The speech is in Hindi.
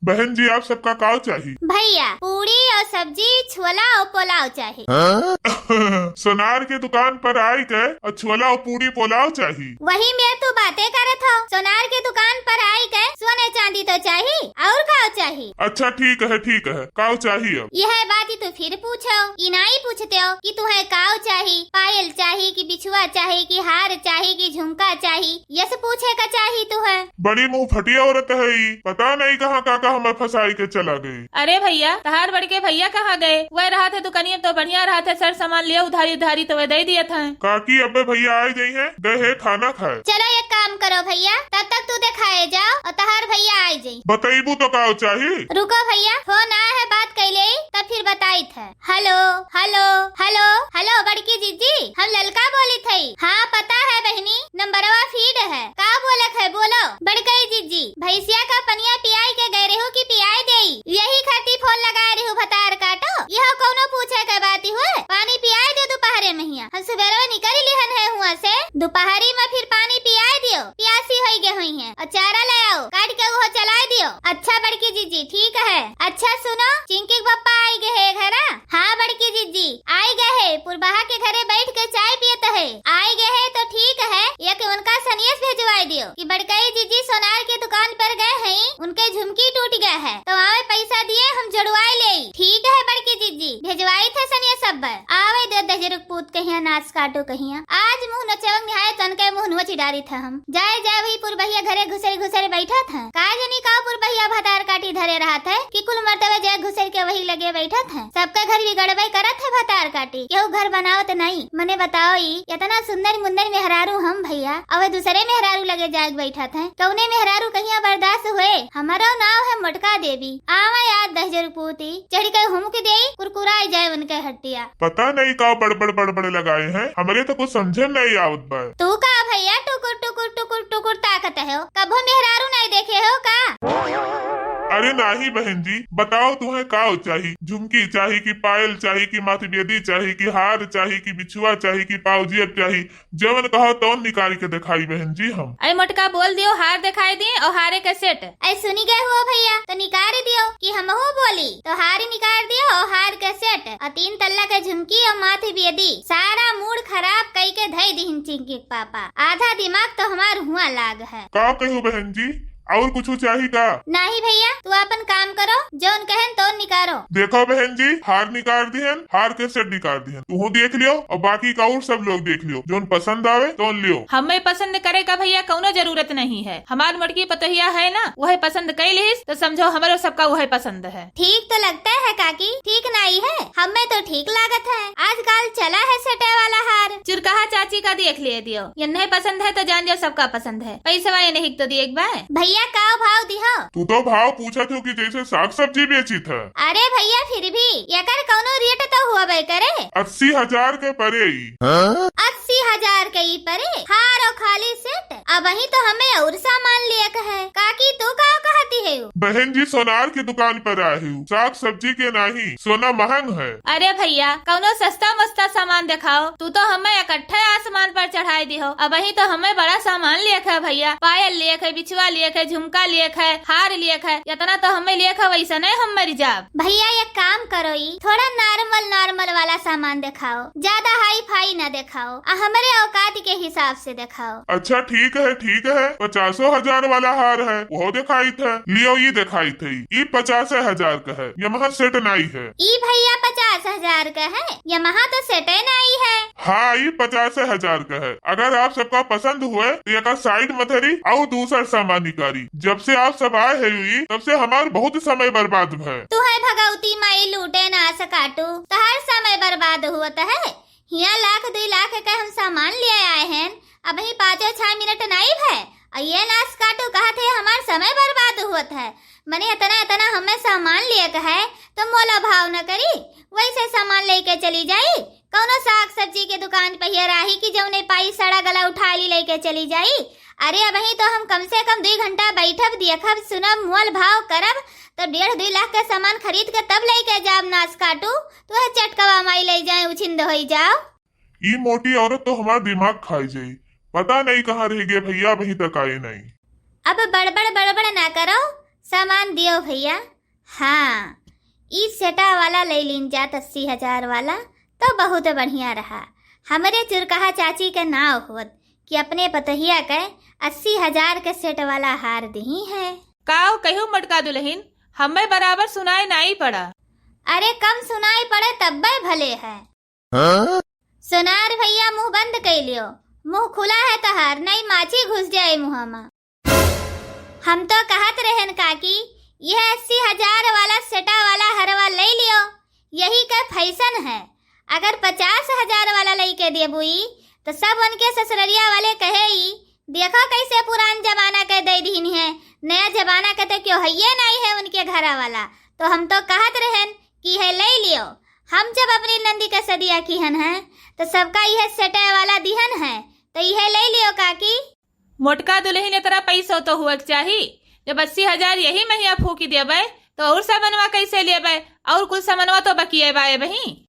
बहन जी आप सबका काव चाहिए? भैया पूरी और सब्जी, छोला और पुलाव चाहिए। सोनार की दुकान पर आई गए और छोला और पूरी पुलाव चाहिए। वही मैं तू बातें करत हो। सोनार की दुकान पर आई गए, सोने चांदी तो चाहिए और काव चाहिए। अच्छा ठीक है काव चाहिए। अब यह बात ही तो फिर पूछो, इनाई पूछते हो कि तुम्हें काव चाहिए, पायल चाहिए कि बिछुआ चाहिए कि हार चाहिए कि झुमका चाहिए, यस पूछे का चाहिए तुम्हें। बड़ी मुंह फटी औरत है ये, पता नहीं कहाँ काका हमें फंसाई के चला गई। अरे भैया तहार बड़ के भैया कहाँ गए? वह रहा थे दुकानिया तो बढ़िया रहा थे, सर सामान लिया उधारी तो वह दे दिया था। काकी अबे भैया आ गई हैं, गए है खाना खाए। चलो एक काम करो भैया, तब तक तू दिखाए जाओ और तहार भैया आ जाये। बताइबू तो काव चाहिए। रुको भैया, फोन आया है, बात कैले तब फिर बताई था। हेलो हेलो हेलो हेलो बड़की जीजी, हम ललका बोली थी। हाँ पता है बहनी, नंबरवा फीड है। का बोले है बोलो। बड़कई जीजी भैंसिया का पनिया पियाई के गए रहो कि पियाई दे, यही खाती फोन लगा रही हूँ। भतार काटो, यह कौनो पूछे के बात हुए। पानी पियाई दो दोपहरे में, हम सुबह निकल लिहन है हुआ से, दोपहरी में फिर पानी पियाई दियो, प्यासी हो गए हुई है। और चारा ले आओ, काट के वो चला दियो। अच्छा बड़की जीजी ठीक है। अच्छा सुनो, चिंकी पप्पा आई गए है घर। हाँ बड़की जीजी आई गए है, पुरबहा के घरे बैठ के चाय पियत है। आई गए है तो ठीक है, एक उनका सनेस भेजवाई दियो कि बड़कई जीजी सोनार की दुकान पर गए हैं, उनके झुमकी टूट गए है तो आवे पैसा दिए हम जुड़वाई ले। ठीक है बड़की जीजी भेजवाई थे सनेस सब आवे दे दजरुक पूत कहिया नाच काटो कहिया। आज मुंह नचवंग निहाय तन के मुंह नोच डारी था। हम जाए वही पुरबहिया घरे घुसर बैठा था। का जनी का पुरबहिया भतार काटी धरे रहा था कि कुल मर्तबे जाए घुसर के वही लगे बैठा था। सबका घर भी गड़बड़ करत है भतार काटी, केहू घर बनावत नहीं। मने बताओ इतना सुंदर मुंदर मेहरारू हम भैया, अब दूसरे मेहरारू लगे जाग बैठा था। कौने मेहरारू कहिया बर्दाश्त हुए। हमारा नाव है मोटका देवी, आवा याद 10 पूती चढ़ के हुमक दे कुरकुराई जाए उनके हट्टिया। पता नहीं का बड़बड़ लगाए हैं, हमारे तो कुछ समझे नहीं आवत बा। तू का भैया टुकुर टुकुर टुकुर टुकुर ताकत है, कभो मेहरारू नहीं देखे हो का? अरे नहीं बहन जी, बताओ तुम्हें काव चाहिए? झुमकी चाहिए कि पायल चाहिए कि माथे बेदी चाहिए कि हार चाहिए कि बिछुआ चाहिए कि पाउजियत चाहिए? जवन कहो तो निकाल के दिखाई बहन जी हम। अरे मोटका बोल दियो, हार दिखाई दिए और हारे का सेट। ऐ सुनी गए हो भैया तो निकाल दियो कि हम हो बोली तो हार निकाल दियो और हार का सेट और 3 तल्ला का झुमकी और माथे बेदी। सारा मूड खराब कई के धई दी चिंकी पापा, आधा दिमाग तो हमार हुआ लाग है। का कहूँ बहन जी, और कुछ चाहिए का? नहीं भैया तू अपन काम करो, जो कहन तो निकालो। देखो बहन जी, हार निकाल दिहन, हार के सेट निकाल दिहन, तू देख लियो और बाकी का और सब लोग देख लियो, जो पसंद आवे तो लियो। हमें पसंद करे का भैया कौनो जरूरत नहीं है। हमार मड़की पतोहिया है ना, वह पसंद कर लिस तो समझो हमारे सबका वह पसंद है। ठीक तो लगता है काकी, ठीक नहीं है? हमें तो ठीक लागत है। आजकल चला है सेटे वाला हार। चुरकाहा चाची का देख ले दियो, ये नहीं पसंद है तो जान दियो सबका पसंद है। पैसा वाले नहीं तो दिए एक बार। भैया का भाव दिहो? तू तो भाव पूछा थो कि जैसे साग सब्जी बेची था। अरे भैया फिर भी यकर कौनो रेट तो हुआ बे करे। 80,000 के परे ही। 80,000 के ही परे हार और खाली सेट। अब वही तो हमें और सामान लिए है। काकी तू का कहती है? बहन जी सोनार की दुकान पर आए हूँ, साग सब्जी के नहीं, सोना महंग है। अरे भैया कौनो सस्ता मस्ता सामान दिखाओ, तू तो हमें इकट्ठे आसमान पर चढ़ाई दी हो। अब वही तो हमें बड़ा सामान लिए है भैया, पायल लिए है, बिछुआ लिए है, झुमका लिए है, हार लिए है, इतना तो हमें लिए है, वैसा नहीं हम मर जाब। भैया एक काम करो, थोड़ा नॉर्मल वाला सामान दिखाओ, ज्यादा हाई फाई न दिखाओ, हमारे औकात के हिसाब से दिखाओ। अच्छा ठीक है 50,000 वाला हार है, वो दिखाई था, लियो ये दिखाई थी, ये 50,000 का है, यमहा सेट नहीं है। ई भैया 50,000 का है, यमहा तो सेट नहीं है। हाँ ये 50,000 का है। अगर आप सबका पसंद हुए तो एक साइड मथरी और दूसरा सामान निकारी। जब से आप सब आए है तब से हमारा बहुत समय बर्बाद है। तू है भगवती माई लूटे ना सकाटू, तो हर समय बर्बाद हुआ है। यहाँ 1,00,000-2 लाख का हम सामान ले आए हैं, अब ही 5-6 मिनट नहीं है, ये नाश काटू कहा थे हमार समय बर्बाद हुआ है। मने इतना हमें सामान लिए है तो मोला भाव न करी, वैसे सामान लेके चली जाई। कौनो साग सब्जी के दुकान पे ही राही की जौने पाई सड़ा गला उठा ली लेके चली जाई। अरे अब ही तो हम कम से कम 2 घंटा बैठब, देखब, सुनब, मोल भाव करब तो 1.5-2 लाख का सामान खरीद के तब लेके जाब नाश काटू, तो चटकवा माई ले जाए उछिंद हो जाओ। ये मोटी औरत तो हमारा दिमाग खाई जाये, पता नहीं कहाँ रह गए भैया, वही तक आए नहीं। अब बड़बड़ ना करो, सामान दियो भैया। हाँ, ई सेटा वाला ले लीन जात 80,000 वाला तो बहुत बढ़िया रहा। हमरे चुरकहा चाची के नाव होत कि अपने पतहिया के 80,000 के सेट वाला हार दही है। काओ कहू मोटका दुल्हन, हमें बराबर सुनाई नहीं पड़ा। अरे कम सुनाई पड़े तब्बे भले है। सोनार भैया मुंह बंद कर लियो, मुंह खुला है तहार नहीं माची घुस जाए मुँह में। हम तो कहत रहन काकी यह 80,000 वाला सेटा वाला हरवा ले लियो, यही का फैशन है। अगर 50,000 वाला लेके देबुई तो सब उनके ससुररिया वाले कहे देखो कैसे पुरान जमाना के दे दीन है, नया जमाना के तो क्यों है नहीं है उनके घरा वाला। तो हम तो कहत रहन कि है ले लियो। हम जब अपनी नंदी का सदिया किहन है तो सबका यह सेटे वाला दिहन है, तो यह ले लियो काकी। मोटका दुल्हन तेरा पैसा तो हुआ चाहिए। जब 80,000 यही महिया फूकी देबे तो और सामानवा कैसे लेबे, और कुछ सामानवा तो बकिए बाए बही।